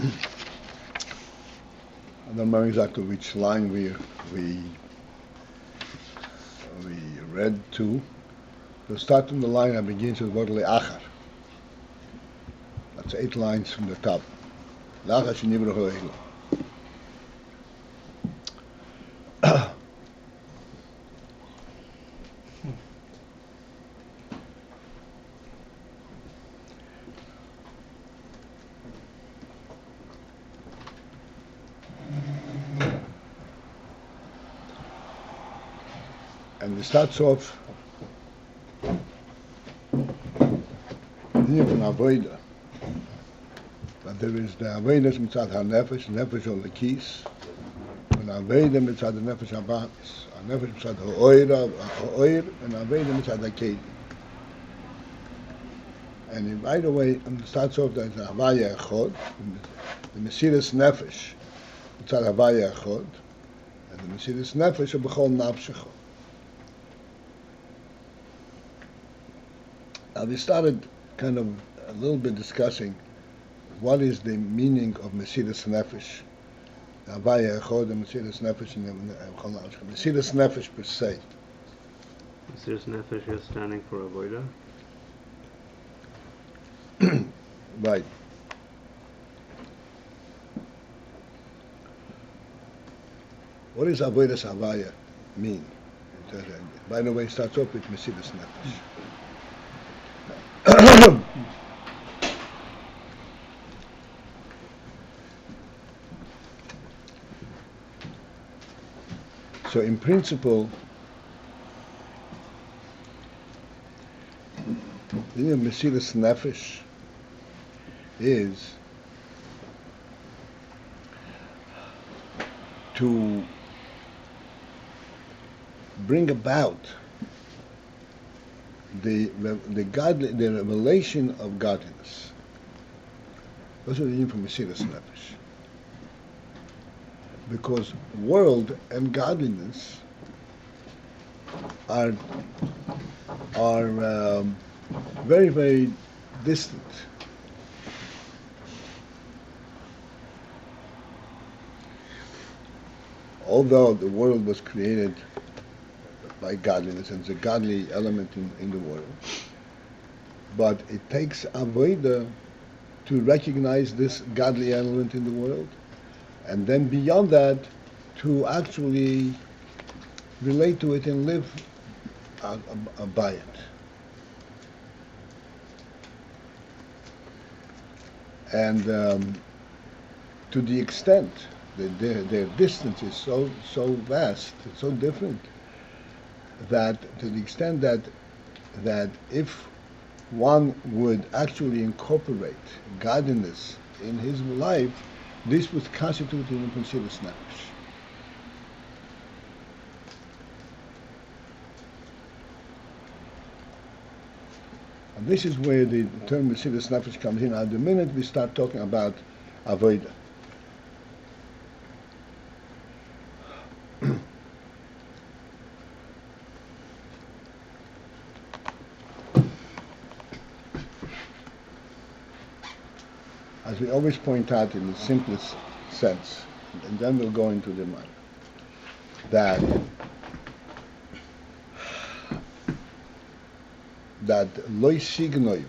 I don't remember exactly which line we read to. The start of the line that begins with the word le-achar. That's 8 lines from the top. Le-achar shenivra ha'olam. And it starts off here from Avodah. But there is the Avodah mitzad ha-nefesh, nefesh or lekis, and Avodah mitzad ha-nefesh ha-batis, ha-nefesh mitzad ha-oir, and Avodah mitzad ha-kedim. And right away, it starts off as Havaya Echod, the mesirat nefesh mitzad Havaya Echod, and the mesirat nefesh of b'chol nafshecho. Now we started kind of a little bit discussing what is the meaning of mesirat nefesh, Havaya Echod, and mesirat nefesh, and mesirat nefesh per se. Mesirat nefesh is standing for avodah. Right. What does avodas havaya mean? By the way, it starts off with mesirat nefesh. So in principle, mesirat nefesh is to bring about the revelation of godliness. That's what we mean from mesirat nefesh. Because world and godliness are very, very distant. Although the world was created by godliness and there's a godly element in the world, but it takes avodah to recognize this godly element in the world, and then beyond that to actually relate to it and live by it. And to the extent that their distance is so vast, so different, that to the extent that if one would actually incorporate godliness in his life, this would constitute him a mesirat nefesh. And this is where the term mesirat nefesh comes in. At the minute we start talking about avodah. As we always point out in the simplest sense, and then we'll go into the matter, that lo signoiv,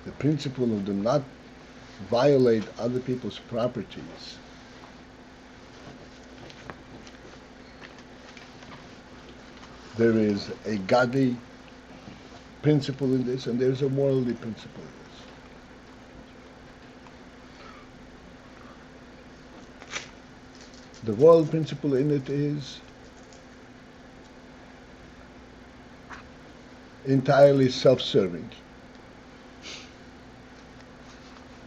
the principle of do not violate other people's properties, there is a godly principle in this, and there's a worldly principle in this. The world principle in it is entirely self-serving,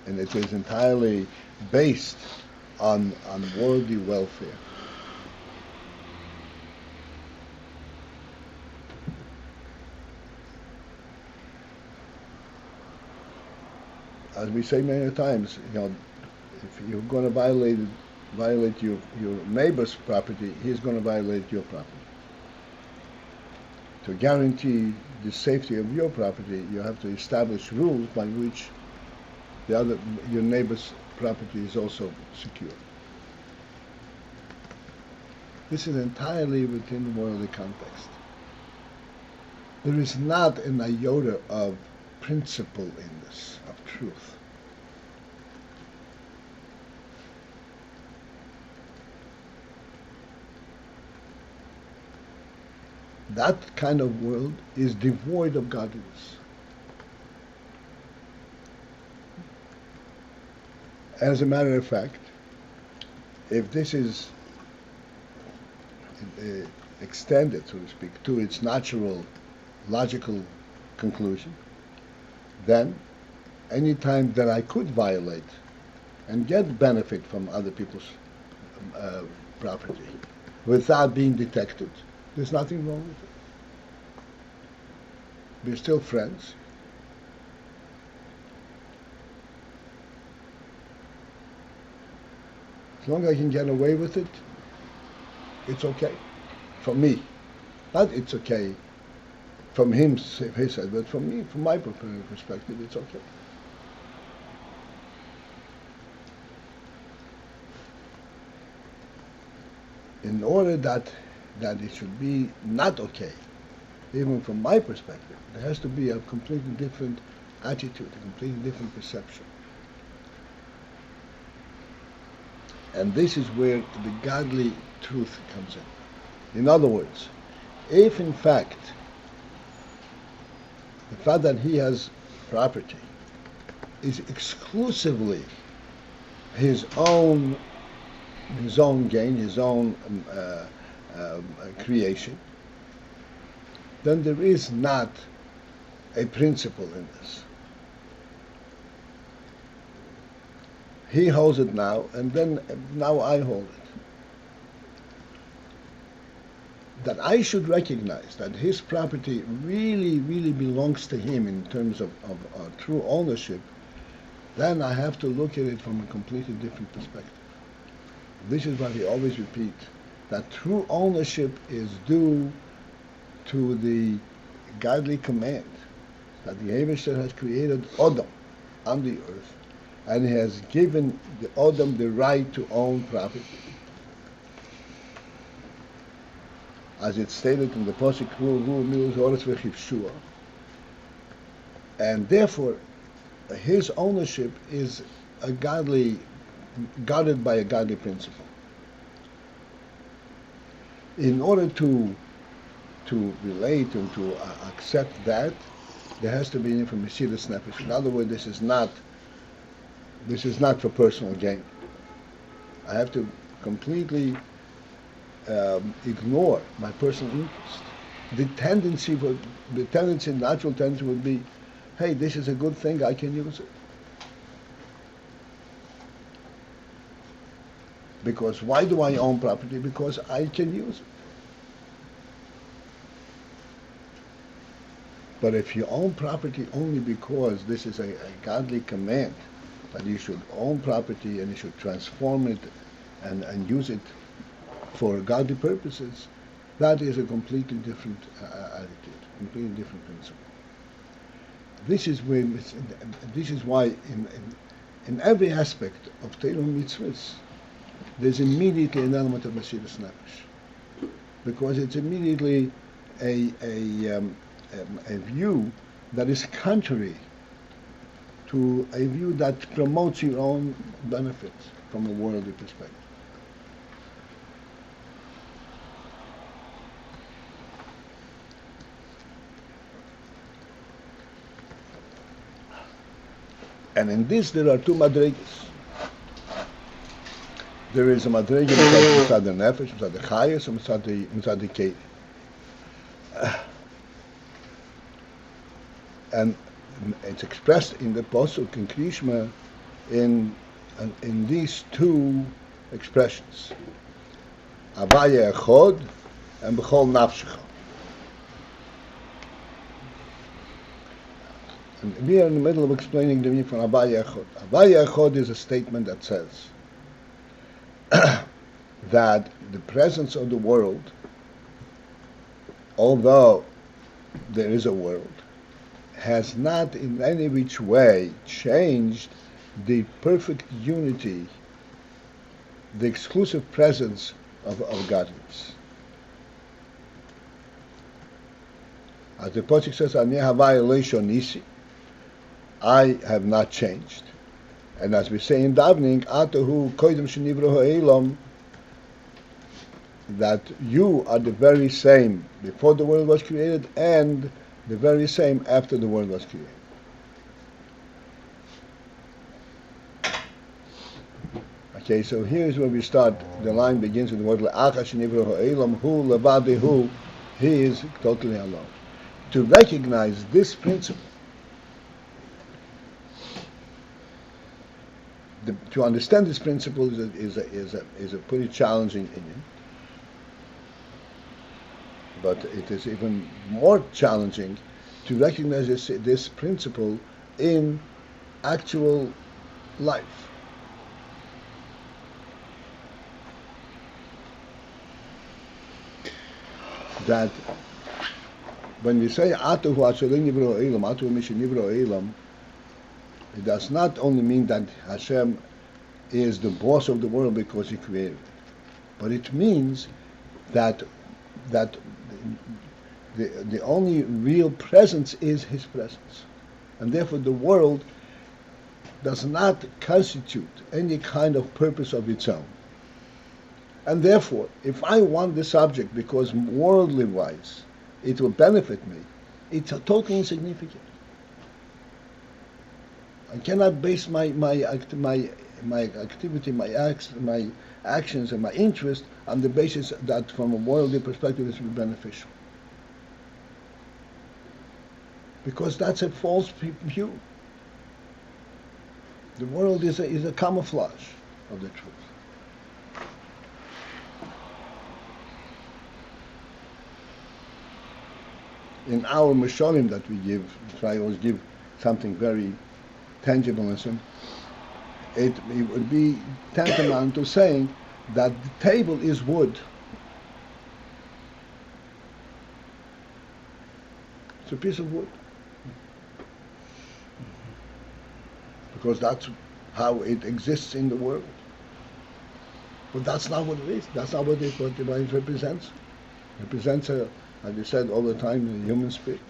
and it is entirely based on worldly welfare. As we say many times, if you're going to violate your neighbor's property, he's going to violate your property. To guarantee the safety of your property, you have to establish rules by which your neighbor's property is also secure. This is entirely within worldly context. There is not an iota of principle in this, of truth. That kind of world is devoid of godliness. As a matter of fact, if this is extended, so to speak, to its natural, logical conclusion, then any time that I could violate and get benefit from other people's property without being detected, there's nothing wrong with it. We're still friends. As long as I can get away with it, it's okay. For me. Not it's okay from him, his side, but from me, from my perspective, it's okay. In order that it should be not okay, even from my perspective, there has to be a completely different attitude, a completely different perception. And this is where the godly truth comes in. In other words, if in fact the fact that he has property is exclusively his own gain, his own creation, then there is not a principle in this. He holds it now, and then now I hold it. That I should recognize that his property really, really belongs to him in terms of true ownership, then I have to look at it from a completely different perspective. This is what we always repeat, that true ownership is due to the godly command that the Abishter has created Adam on the earth, and he has given the Adam the right to own property. As it's stated in the Pasuk, and therefore his ownership is guarded by a godly principle. In order to relate and to accept that, there has to be from mesirat nefesh. In other words, this is not for personal gain. I have to completely ignore my personal interest. The natural tendency would be, hey, this is a good thing, I can use it. Because why do I own property? Because I can use it. But if you own property only because this is a godly command, that you should own property and you should transform it and use it for godly purposes, that is a completely different attitude, completely different principle. This is why in every aspect of Torah mitzvahs, there's immediately an element of mesirat nefesh, because it's immediately a view that is contrary to a view that promotes your own benefits from a worldly perspective. And in this there are two madrigas. There is a madriga inside the nefesh, inside the chayas, and inside the keli. And it's expressed in the Pasuk in Krishma in these two expressions: Avaya echod and B'chol nafshecha. And we are in the middle of explaining the meaning from Avaya echod. Avaya echod is a statement that says that the presence of the world, although there is a world, has not in any which way changed the perfect unity, the exclusive presence of godliness. As the Pasuk says, Ani havai lo nisi, I have not changed. And as we say in davening, Atahu koidem shenivro ha'elam, that you are the very same before the world was created and the very same after the world was created. Okay, so here's where we start. The line begins with the word le-achar shenivro ha'elam, hu levadehu, he is totally alone. To recognize this principle, to understand this principle is a pretty challenging Indian. But it is even more challenging to recognize this principle in actual life. That when we say Atahu Hashem Nivro Elam, Atahu Mishin Nivro Elam, it does not only mean that Hashem is the boss of the world because He created it, but it means that the only real presence is His presence, and therefore the world does not constitute any kind of purpose of its own. And therefore, if I want this object because worldly wise it will benefit me, it's totally insignificant. I cannot base my activity, my actions, and my interest on the basis that, from a worldly perspective, it will be beneficial. Because that's a false view. The world is a camouflage of the truth. In our mashalim that we give, try always give something very tangible and simple. It would be tantamount to saying that the table is wood. It's a piece of wood. Because that's how it exists in the world. But that's not what it is. That's not what it represents. It represents, as you said all the time, the human spirit.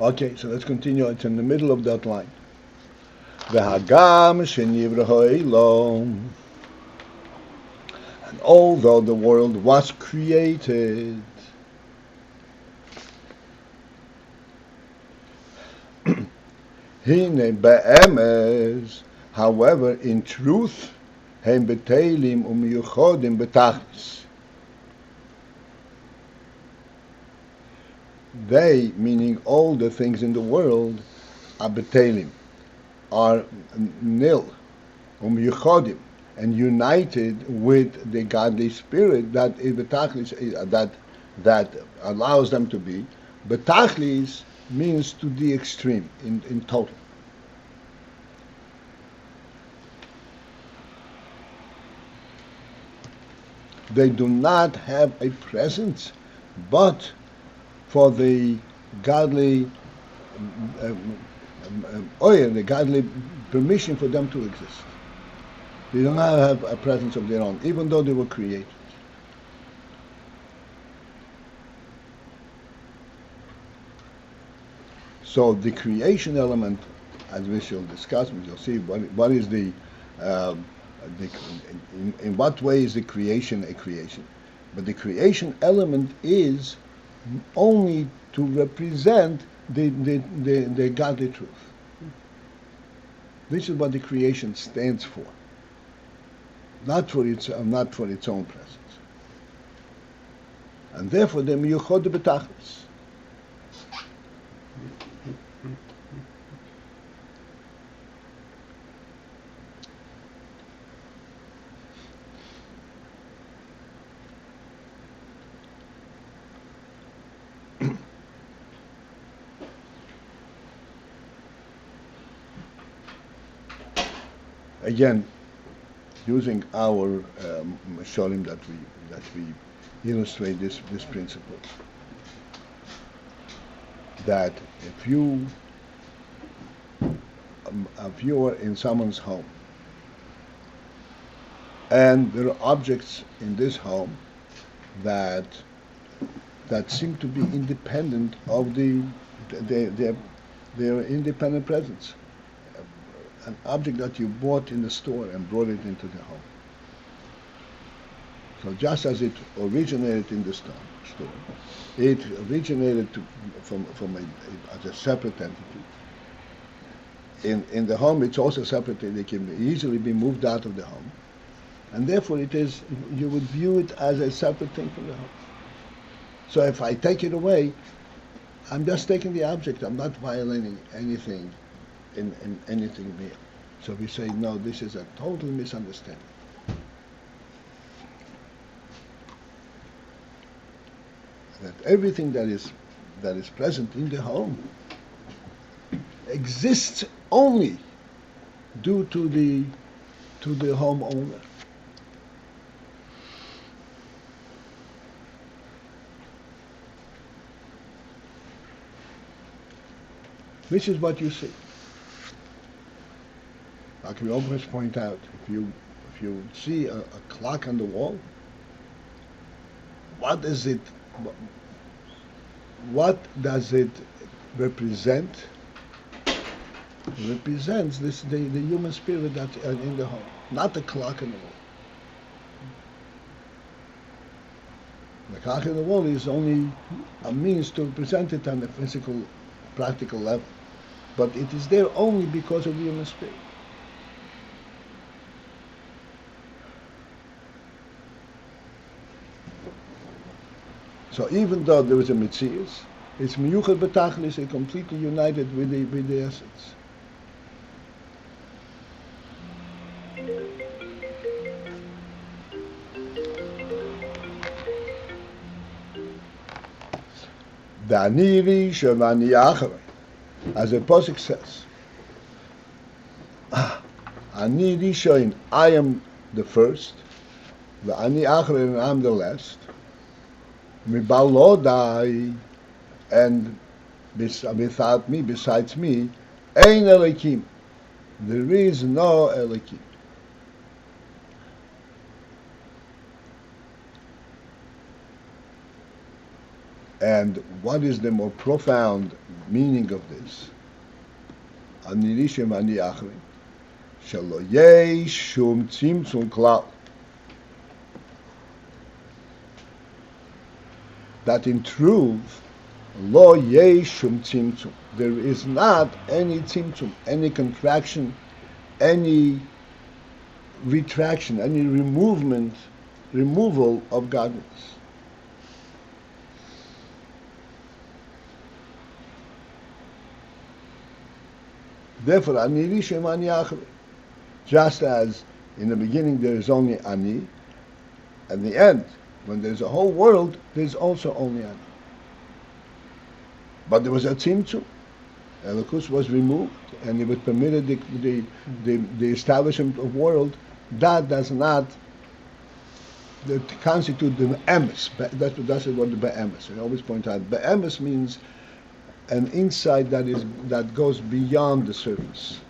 Okay, so let's continue. It's in the middle of that line. V'hagam shenivra ha'elam. And although the world was created, hine be'emes, however, in truth, hem betelim umiyuchodim betachlis. They, meaning all the things in the world, are betelim, are nil, umiyuchodim, and united with the godly spirit that is betachlis, that allows them to be. Betachlis means to the extreme, in total. They do not have a presence, but for the godly the godly permission for them to exist. They do not have a presence of their own, even though they were created. So the creation element, as we shall discuss, we shall see what is in what way is the creation a creation. But the creation element is only to represent the godly truth. This is what the creation stands for, not for its own presence. And therefore, the miyuchod betachlis. Again, using our sholim that we illustrate this principle. That if you are in someone's home and there are objects in this home that seem to be independent of their independent presence. An object that you bought in the store and brought it into the home. So just as it originated in the store, it originated as a separate entity. In the home, it's also separate. It can easily be moved out of the home, and therefore you would view it as a separate thing from the home. So if I take it away, I'm just taking the object. I'm not violating anything in anything real. So we say, no, this is a total misunderstanding. That everything that is present in the home exists only due to the homeowner. Which is what you see. Like we always point out, if you see a clock on the wall, what does it represent? It represents the human spirit that's in the home, not the clock on the wall. The clock on the wall is only a means to represent it on the physical, practical level. But it is there only because of the human spirit. So even though there is a Metzius, it's miyuchad b'tachlis, it's completely united with the essence. Da'ani rishon v'ani acharei, as the pasuk says, Ani rishon, I am the first, v'ani acharei, and I am the last. Mibalodai, and without me, besides me, ein Elokim. There is no Elokim. And what is the more profound meaning of this? Ani rishon ani acharei, shelo yesh shum tzimtzum klal. That in truth, lo yesh shum tzimtzum, there is not any tzimtzum, any contraction, any retraction, any removal of godliness. Therefore, ani rishon ani acharei, just as in the beginning there is only ani, at the end, when there's a whole world, there's also only Ani. But there was a tzimtzum. Elokus was removed, and it was permitted the establishment of world. That does not constitute the be'emes. That's what the be'emes. I always point out, be'emes means an insight that goes beyond the surface.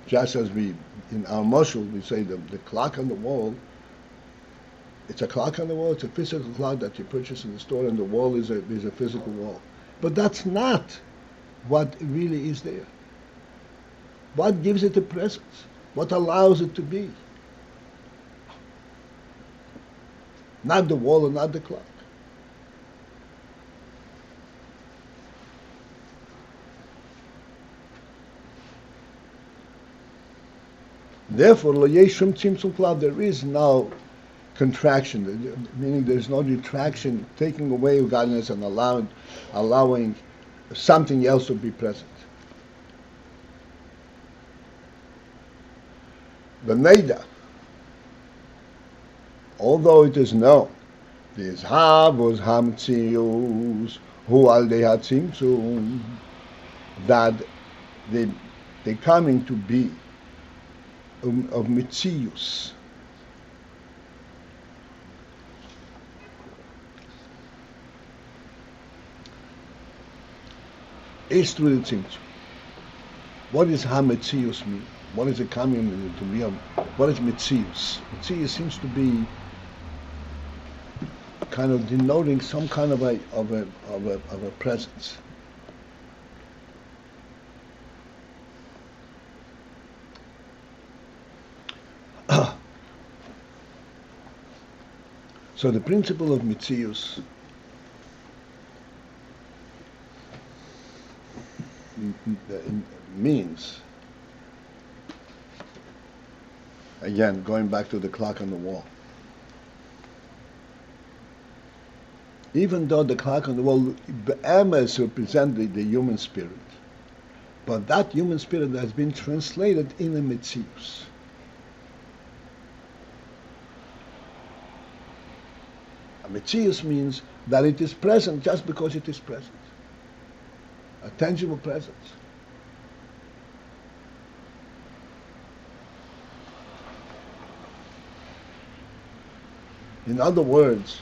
Just as we, in our mashal, we say the clock on the wall, it's a clock on the wall, it's a physical clock that you purchase in the store, and the wall is a physical wall. But that's not what really is there. What gives it a presence? What allows it to be? Not the wall and not the clock. Therefore, lo yesh shum tzimtzum klal, there is no contraction, meaning there is no retraction, taking away godliness and allowing something else to be present. The neida, although it is known, this havos hamtzius hu al dehatzimtzum, that the coming to be of Mitzius is through the Tzimtzum. What does ha-Mitzius mean? What is it coming to me? What is Mitzius? Mitzius seems to be kind of denoting some kind of a presence. So the principle of Mitzius means, again, going back to the clock on the wall, even though the clock on the wall be'emes represents the human spirit, but that human spirit has been translated in a Mitzius. A Mitzius means that it is present just because it is present. A tangible presence. In other words,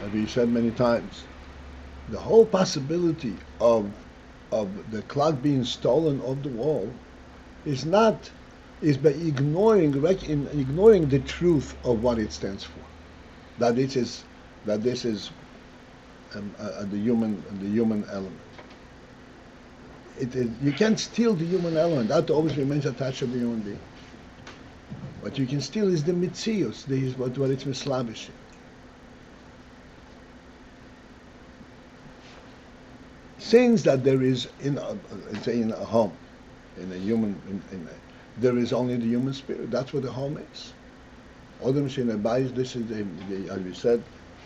as we said many times, the whole possibility of the clock being stolen off the wall is by ignoring the truth of what it stands for. That this is the human element. You can't steal the human element. That always remains attached to the human being. What you can steal is the mitzius. This is what it's mislabishing. Things that there is in a home, in a human, there is only the human spirit. That's what the home is. Odom Beis, this is as we said,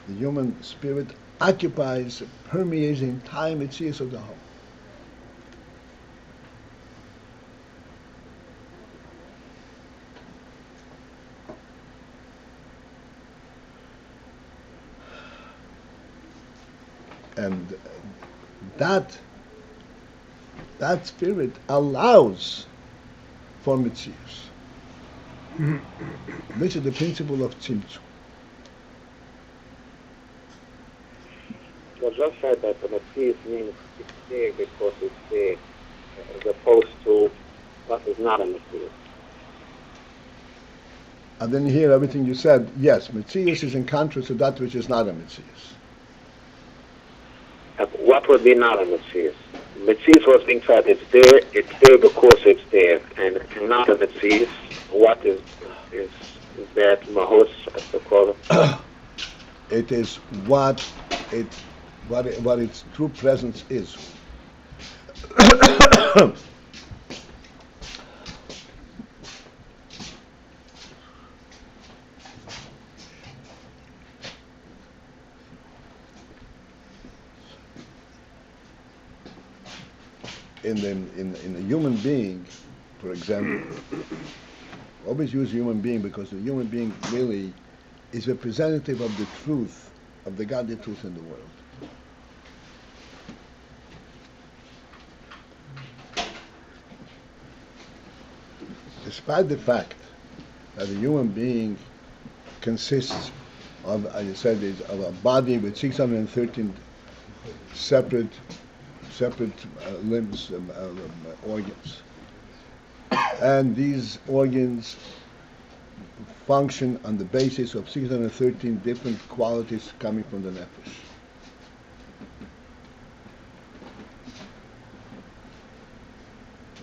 the human spirit occupies, permeates the entire mitzius of the home. And that spirit allows for mitzius. This is the principle of tzimtzum. You just said that the mitzius means it's there because it's there, as opposed to what is not a mitzius. I didn't hear everything you said. Yes, mitzius is in contrast to that which is not a mitzius. What would be not a mitzius? Mitzius was being said it's there because it's there, and not a mitzius. What is that mahus, as they call it? It is what its true presence is. In a human being, for example, always use human being because the human being really is representative of the truth, of the godly truth in the world. Despite the fact that a human being consists of, as I said, of a body with 613 separate limbs, organs. And these organs function on the basis of 613 different qualities coming from the nefesh.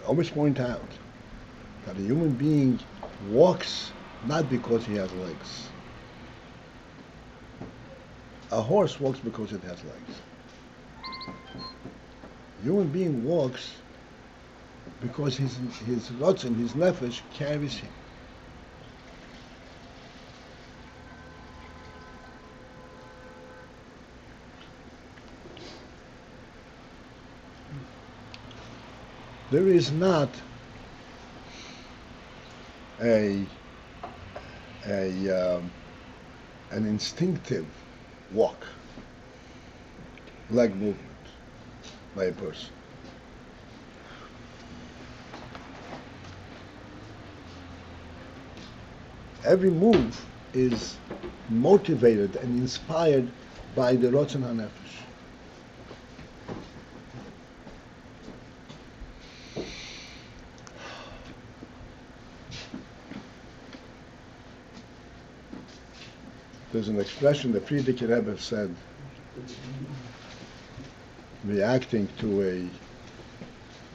I always point out that a human being walks not because he has legs. A horse walks because it has legs. A human being walks because his rotzen, his nefesh carries him. There is not an instinctive walk, leg movement by a person. every move is motivated and inspired by the Rotzen HaNefesh. There's an expression the Frierdiker Rebbe said, reacting to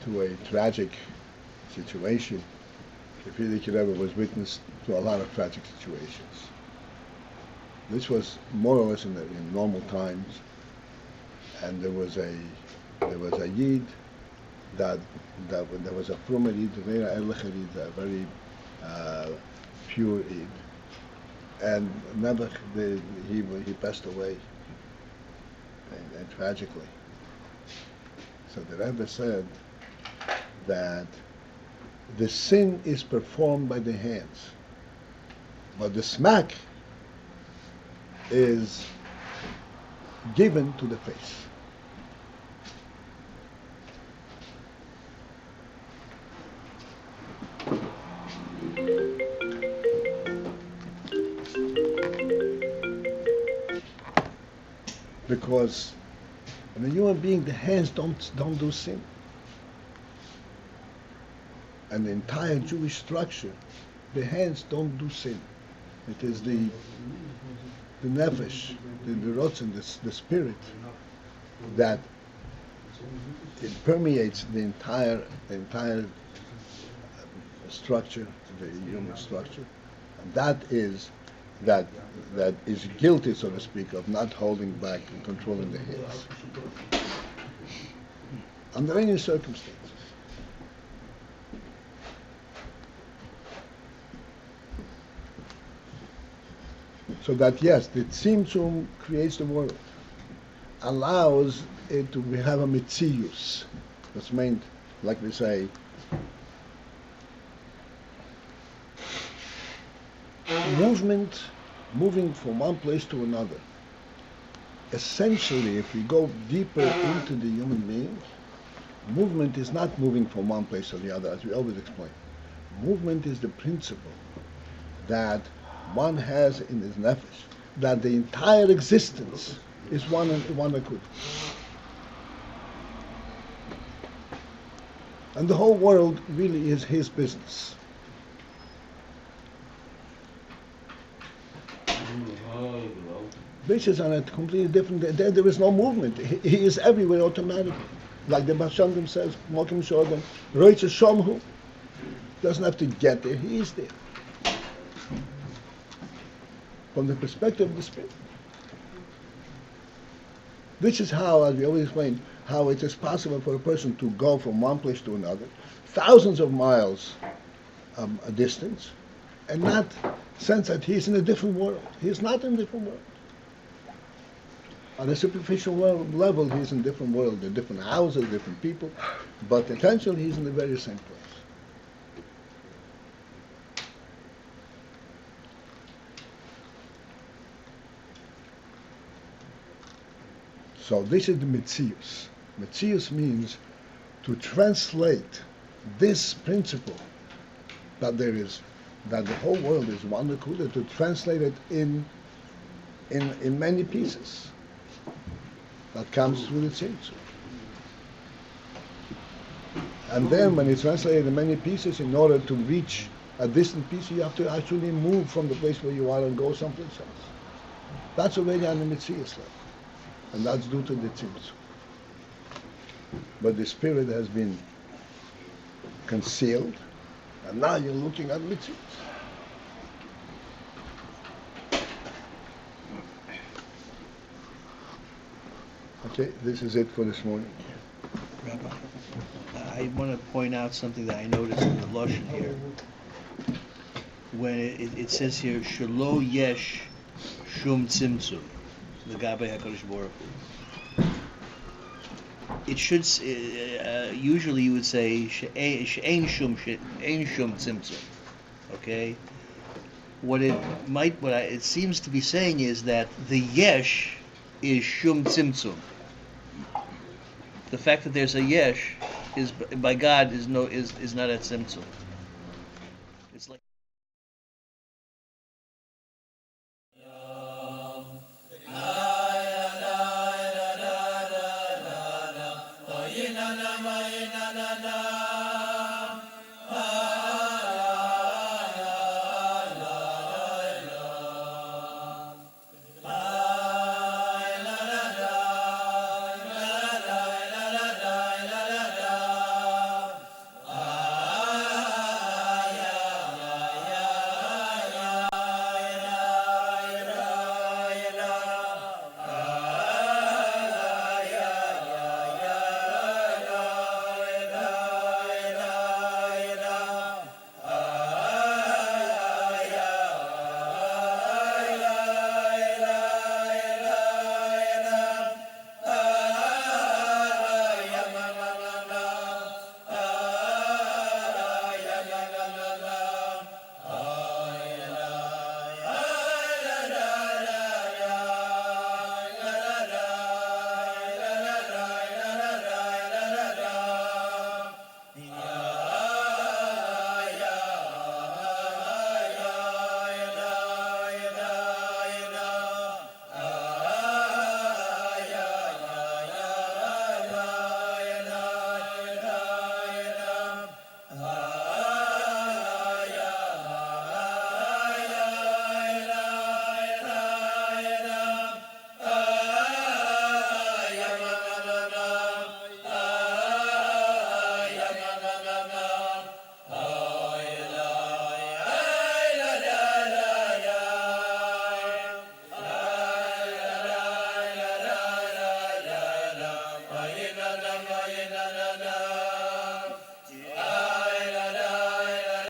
a tragic situation. The Frierdiker Rebbe was witness to a lot of tragic situations. This was more or less in normal times, and there was a Yid that there was a Frumer Yid, a very pure Yid. And never he passed away, and tragically. So the Rebbe said that the sin is performed by the hands, but the smack is given to the face. Because in a human being, the hands don't do sin. And the entire Jewish structure, the hands don't do sin. It is the nefesh, the rotzen, the spirit, that it permeates the entire structure, the human structure, and that is guilty, so to speak, of not holding back and controlling the hands under any circumstances. So that yes, the tzimtzum creates the world, allows it to have a mitzius. That's meant, like we say, moving from one place to another. Essentially, if we go deeper into the human being, movement is not moving from one place to the other, as we always explain. Movement is the principle that one has in his nefesh, that the entire existence is one akud. And the whole world really is his business. Beis is on a completely different. There is no movement. He is everywhere automatically. Like the Bashandim says, Mokim Shodem, Roitze Shomhu. Doesn't have to get there, he is there. From the perspective of the Spirit. This is how, as we always explain, how it is possible for a person to go from one place to another, thousands of miles a distance, and not sense that he's in a different world. He's not in a different world. On a superficial level, he's in a different world. There are different houses, different people, but essentially he's in the very same place. So this is the Metzius. Metzius means to translate this principle that that the whole world is one Nakuda, to translate it in many pieces. That comes through the Tzimtzum. And then when it's translated in many pieces, in order to reach a distant piece, you have to actually move from the place where you are and go someplace else. That's already on the Metzius level. And that's due to the Tzimtzum. But the spirit has been concealed, and now you're looking at Metzius. Okay, this is it for this morning. Rabbi, I want to point out something that I noticed in the Lashon here. When it says here, Shelo yesh shum tzimtzum, l'gabei HaKadosh Baruch Hu. It should, usually you would say, she'ein shum tzimtzum. Okay? What it seems to be saying is that the yesh is shum tzimtzum. The fact that there's a yesh is by God is not a tzimtzum. It's like Avodah.